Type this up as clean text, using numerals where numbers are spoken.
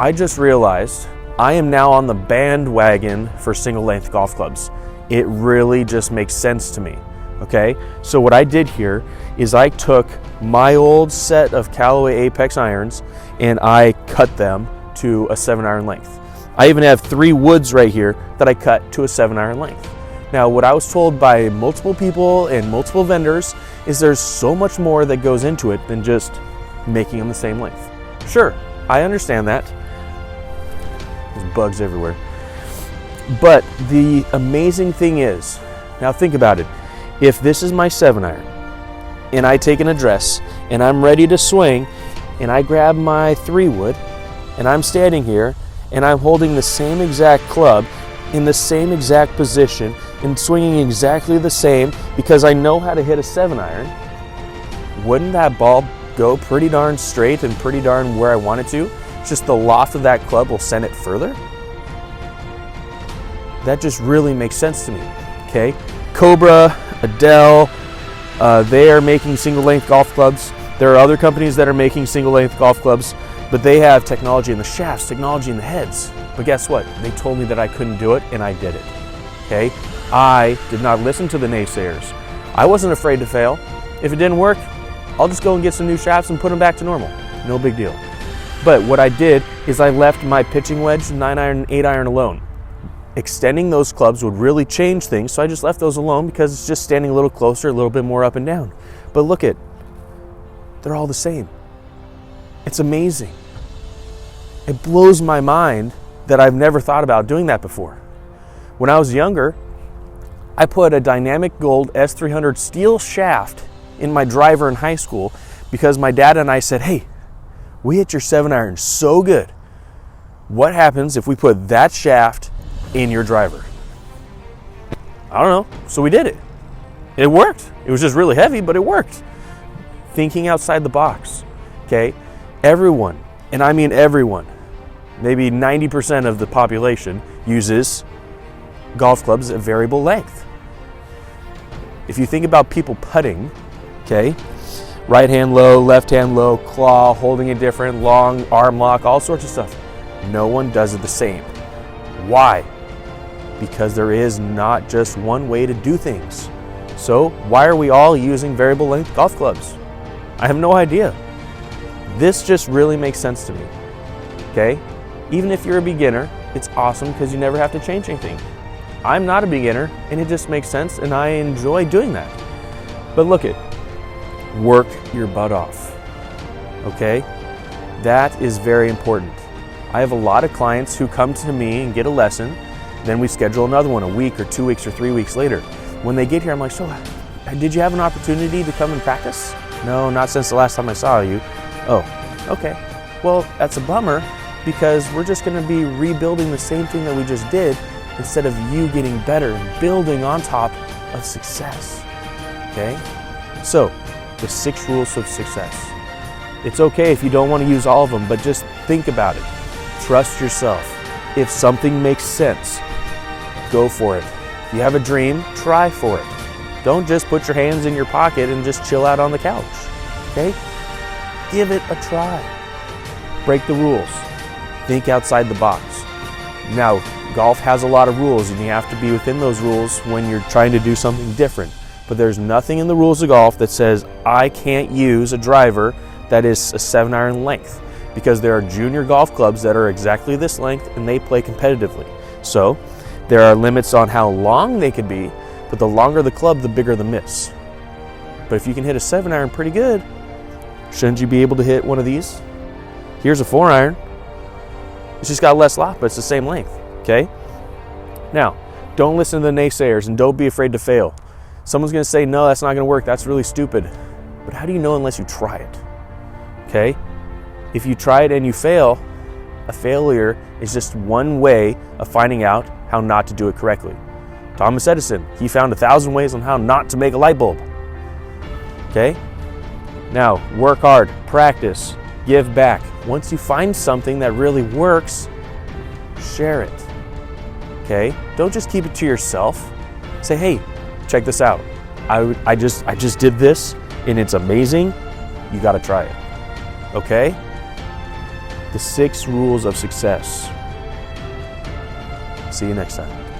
I just realized I am now on the bandwagon for single length golf clubs. It really just makes sense to me, okay? So what I did here is I took my old set of Callaway Apex irons and I cut them to a 7-iron length. I even have 3 woods right here that I cut to a 7-iron length. Now, what I was told by multiple people and multiple vendors is there's so much more that goes into it than just making them the same length. Sure, I understand that. There's bugs everywhere. But the amazing thing is, now think about it. If this is my 7-iron and I take an address and I'm ready to swing and I grab my 3-wood and I'm standing here and I'm holding the same exact club in the same exact position and swinging exactly the same because I know how to hit a 7-iron, wouldn't that ball go pretty darn straight and pretty darn where I want it to? It's just the loft of that club will send it further. That just really makes sense to me, okay? Cobra, Adele, they are making single length golf clubs. There are other companies that are making single length golf clubs, but they have technology in the shafts, technology in the heads. But guess what? They told me that I couldn't do it, and I did it, okay? I did not listen to the naysayers. I wasn't afraid to fail. If it didn't work, I'll just go and get some new shafts and put them back to normal. No big deal. But what I did is I left my pitching wedge, 9-iron and 8-iron alone. Extending those clubs would really change things, so I just left those alone because it's just standing a little closer, a little bit more up and down. But look at, they're all the same. It's amazing. It blows my mind that I've never thought about doing that before. When I was younger, I put a Dynamic Gold S300 steel shaft in my driver in high school because my dad and I said, hey, we hit your 7-iron so good. What happens if we put that shaft in your driver? I don't know. So we did it. It worked. It was just really heavy, but it worked. Thinking outside the box, okay? Everyone, and I mean everyone, maybe 90% of the population uses golf clubs at variable length. If you think about people putting, okay, right hand low, left hand low, claw, holding it different, long arm lock, all sorts of stuff. No one does it the same. Why? Because there is not just one way to do things. So why are we all using variable length golf clubs? I have no idea. This just really makes sense to me, okay? Even if you're a beginner, it's awesome because you never have to change anything. I'm not a beginner and it just makes sense and I enjoy doing that. But look it, work your butt off, okay? That is very important. I have a lot of clients who come to me and get a lesson, then we schedule another one a week or 2 weeks or 3 weeks later. When they get here, I'm like, so did you have an opportunity to come and practice? No, not since the last time I saw you. Oh, okay. Well, that's a bummer because we're just gonna be rebuilding the same thing that we just did instead of you getting better and building on top of success, okay? So, the 6 rules of success. It's okay if you don't want to use all of them, but just think about it. Trust yourself. If something makes sense, go for it. If you have a dream, try for it. Don't just put your hands in your pocket and just chill out on the couch, okay? Give it a try. Break the rules. Think outside the box. Now, golf has a lot of rules and you have to be within those rules when you're trying to do something different. But there's nothing in the rules of golf that says I can't use a driver that is a 7-iron length because there are junior golf clubs that are exactly this length and they play competitively. So there are limits on how long they could be, but the longer the club, the bigger the miss. But if you can hit a 7-iron pretty good, shouldn't you be able to hit one of these? Here's a 4-iron. It's just got less loft, but it's the same length, okay? Now, don't listen to the naysayers and don't be afraid to fail. Someone's gonna say, no, that's not gonna work, that's really stupid. But how do you know unless you try it, okay? If you try it and you fail, a failure is just one way of finding out how not to do it correctly. Thomas Edison, he found 1,000 ways on how not to make a light bulb, okay? Now, work hard, practice, give back. Once you find something that really works, share it, okay? Don't just keep it to yourself. Say, hey, check this out. I just did this and it's amazing. You gotta try it, okay? The 6 rules of success. See you next time.